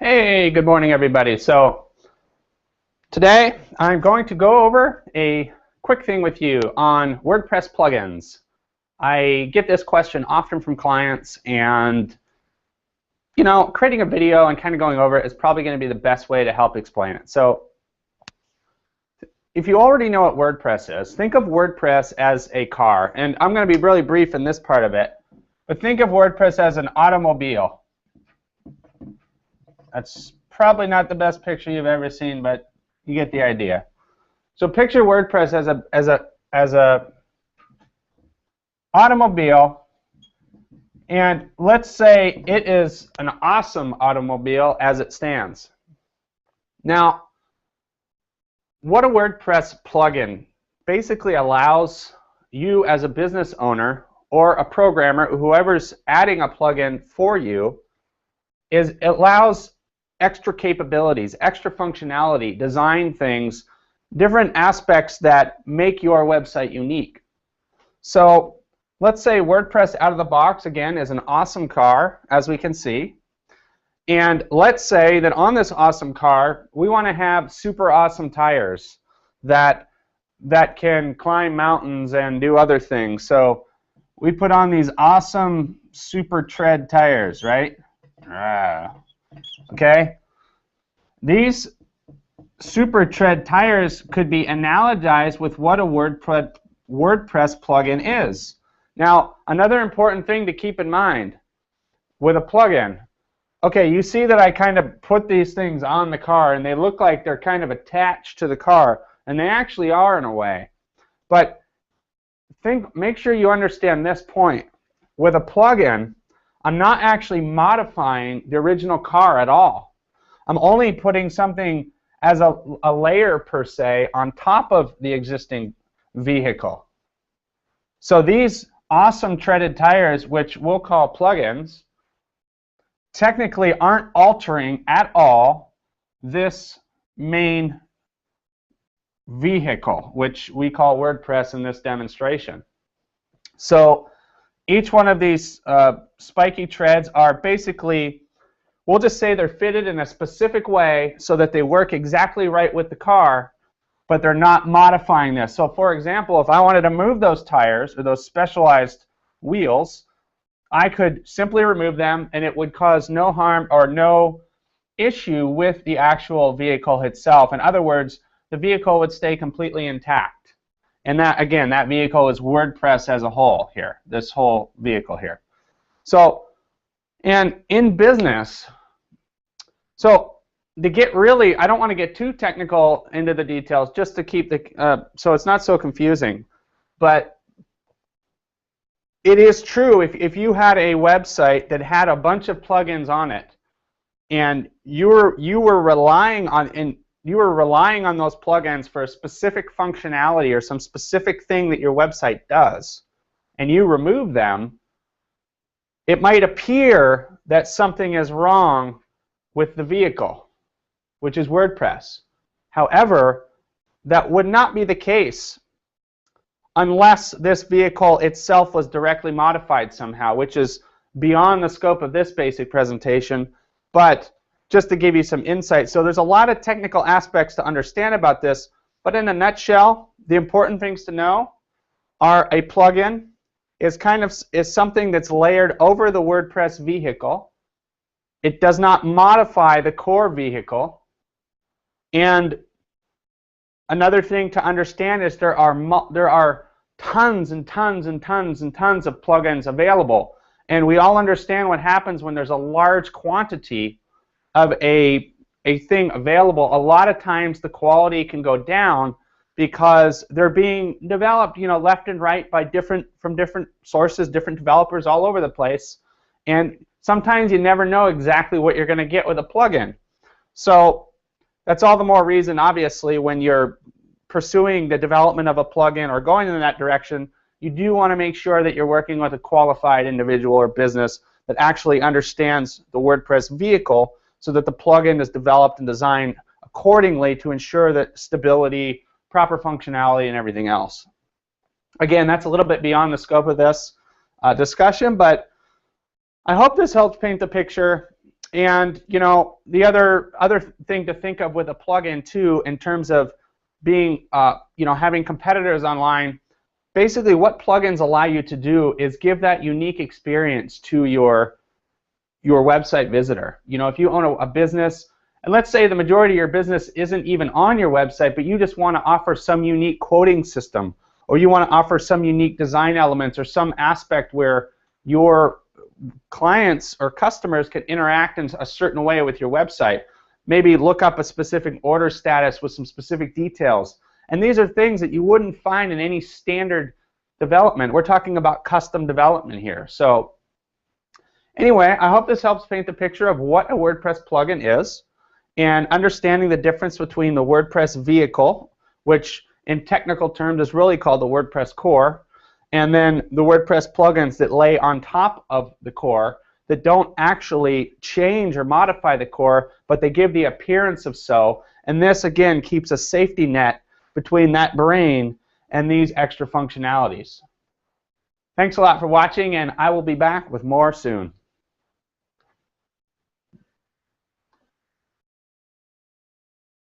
Hey, good morning everybody. So today I'm going to go over a quick thing with you on WordPress plugins. I get this question often from clients, and creating a video and kind of going over it is probably going to be the best way to help explain it. So if you already know what WordPress is, think of WordPress as a car, and I'm going to be really brief in this part of it, but think of WordPress as an automobile. That's probably not the best picture you've ever seen, but you get the idea. So picture WordPress as a automobile, and let's say it is an awesome automobile as it stands. Now, what a WordPress plugin basically allows you as a business owner or a programmer, whoever's adding a plugin for you, is it allows extra capabilities, extra functionality, design things, different aspects that make your website unique. So let's say WordPress out of the box, again, is an awesome car, as we can see. And let's say that on this awesome car, we want to have super awesome tires that can climb mountains and do other things. So we put on these awesome super tread tires, right? Okay, these super tread tires could be analogized with what a WordPress plugin is. Now, another important thing to keep in mind with a plugin, okay, you see that I kind of put these things on the car and they look like they're kind of attached to the car, and they actually are in a way. But make sure you understand this point. With a plugin, I'm not actually modifying the original car at all. I'm only putting something as a layer, per se, on top of the existing vehicle. So these awesome treaded tires, which we'll call plugins, technically aren't altering at all this main vehicle, which we call WordPress in this demonstration. So each one of these spiky treads are basically, we'll just say they're fitted in a specific way so that they work exactly right with the car, but they're not modifying this. So for example, if I wanted to move those tires or those specialized wheels, I could simply remove them and it would cause no harm or no issue with the actual vehicle itself. In other words, the vehicle would stay completely intact. And that, again, that vehicle is WordPress as a whole here, this whole vehicle here. So, and in business, so to get really, I don't want to get too technical into the details, just to keep the, so it's not so confusing. But it is true, if you had a website that had a bunch of plugins on it, and you were relying on those plugins for a specific functionality or some specific thing that your website does, and you remove them, it might appear that something is wrong with the vehicle, which is WordPress. However, that would not be the case unless this vehicle itself was directly modified somehow, which is beyond the scope of this basic presentation, but just to give you some insight. So there's a lot of technical aspects to understand about this, but in a nutshell, the important things to know are a plugin is something that's layered over the WordPress vehicle. It does not modify the core vehicle. And another thing to understand is there are tons and tons and tons and tons of plugins available. And we all understand what happens when there's a large quantity of a thing available. A lot of times the quality can go down because they're being developed, left and right by from different sources, different developers all over the place. And sometimes you never know exactly what you're going to get with a plugin. So that's all the more reason, obviously, when you're pursuing the development of a plugin or going in that direction, you do want to make sure that you're working with a qualified individual or business that actually understands the WordPress vehicle, so that the plugin is developed and designed accordingly to ensure that stability, proper functionality, and everything else. Again, that's a little bit beyond the scope of this discussion, but I hope this helps paint the picture. And you know, the other thing to think of with a plugin too, in terms of being you know, having competitors online, basically what plugins allow you to do is give that unique experience to your website visitor. You know, if you own a business, and let's say the majority of your business isn't even on your website, but you just want to offer some unique quoting system, or you want to offer some unique design elements, or some aspect where your clients or customers can interact in a certain way with your website. Maybe look up a specific order status with some specific details. And these are things that you wouldn't find in any standard development. We're talking about custom development here. So anyway, I hope this helps paint the picture of what a WordPress plugin is, and understanding the difference between the WordPress vehicle, which in technical terms is really called the WordPress core, and then the WordPress plugins that lay on top of the core that don't actually change or modify the core, but they give the appearance of so. And this, again, keeps a safety net between that brain and these extra functionalities. Thanks a lot for watching, and I will be back with more soon.